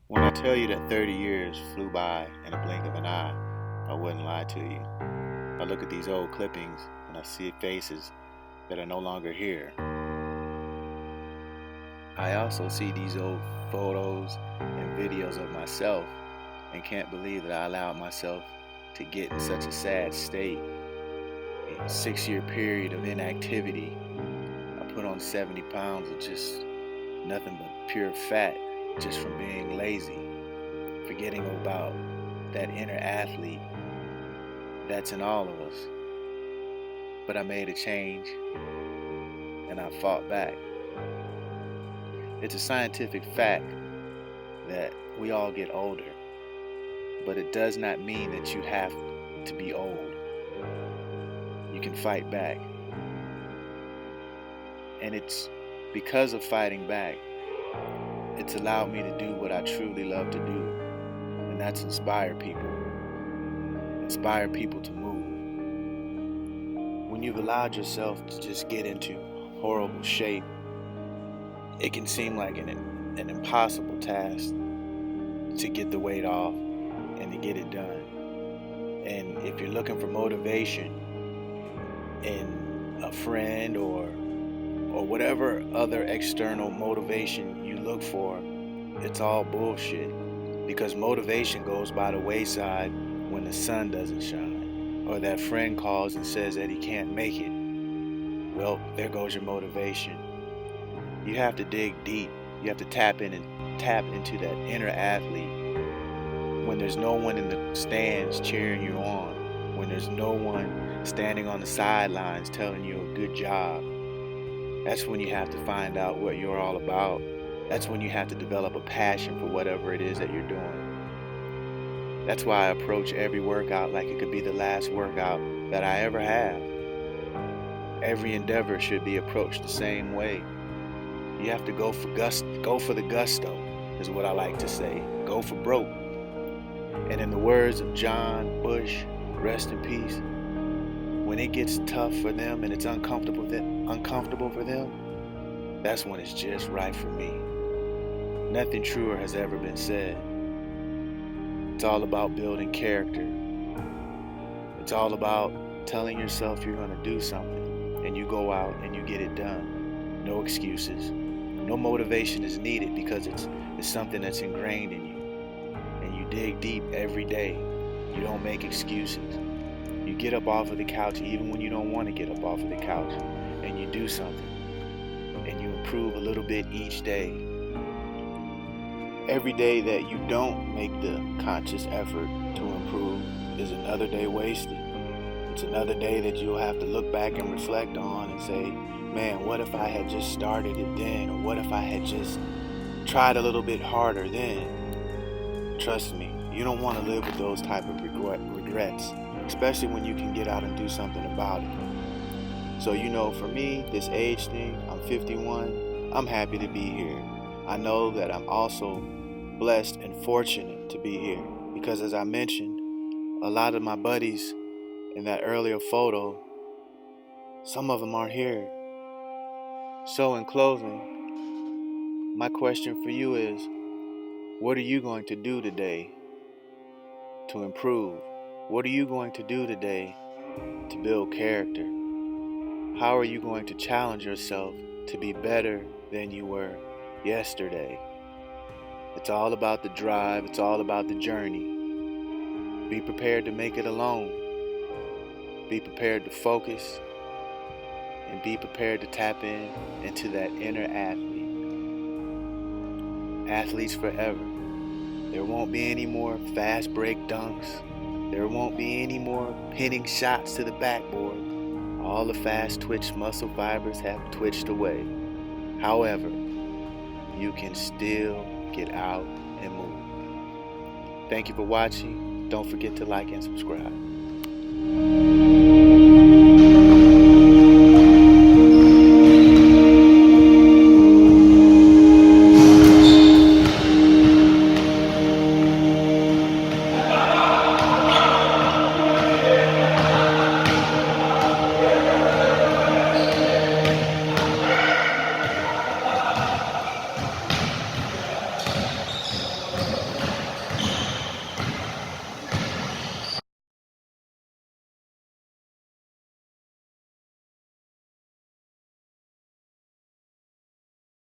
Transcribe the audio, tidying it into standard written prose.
When I tell you that 30 years flew by in a blink of an eye, I wouldn't lie to you. I look at these old clippings and I see faces that are no longer here. I also see these old photos and videos of myself and can't believe that I allowed myself to get in such a sad state. A 6-year period of inactivity. I put on 70 pounds of just nothing but pure fat just from being lazy, forgetting about that inner athlete that's in all of us. But I made a change and I fought back. It's a scientific fact that we all get older, but it does not mean that you have to be old. You can fight back. And it's because of fighting back, it's allowed me to do what I truly love to do, and that's inspire people. Inspire people to move. When you've allowed yourself to just get into horrible shape, it can seem like an impossible task to get the weight off and to get it done. And if you're looking for motivation in a friend or whatever other external motivation you look for, it's all bullshit. Because motivation goes by the wayside when the sun doesn't shine, or that friend calls and says that he can't make it. Well, there goes your motivation. You have to dig deep. You have to tap into that inner athlete. When there's no one in the stands cheering you on, when there's no one standing on the sidelines telling you a good job, that's when you have to find out what you're all about. That's when you have to develop a passion for whatever it is that you're doing. That's why I approach every workout like it could be the last workout that I ever have. Every endeavor should be approached the same way. You have to go for the gusto, is what I like to say. Go for broke. And in the words of John Bush, rest in peace, when it gets tough for them and it's uncomfortable for them, that's when it's just right for me. Nothing truer has ever been said. It's all about building character. It's all about telling yourself you're going to do something and you go out and you get it done. No excuses. No motivation is needed because it's something that's ingrained in you. And you dig deep every day. You don't make excuses. You get up off of the couch even when you don't want to get up off of the couch, and you do something. And you improve a little bit each day. Every day that you don't make the conscious effort to improve is another day wasted. It's another day that you'll have to look back and reflect on and say, man, what if I had just started it then? Or what if I had just tried a little bit harder then? Trust me, you don't want to live with those type of regrets, especially when you can get out and do something about it. So for me, this age thing, I'm 51, I'm happy to be here. I know that I'm also blessed and fortunate to be here because, as I mentioned, a lot of my buddies in that earlier photo, some of them aren't here. So in closing, my question for you is, what are you going to do today to improve? What are you going to do today to build character? How are you going to challenge yourself to be better than you were yesterday? It's all about the drive. It's all about the journey. Be prepared to make it alone. Be prepared to focus and be prepared to tap into that inner athlete. Athletes forever. There won't be any more fast break dunks. There won't be any more pinning shots to the backboard. All the fast twitch muscle fibers have twitched away. However, you can still get out and move. Thank you for watching. Don't forget to like and subscribe.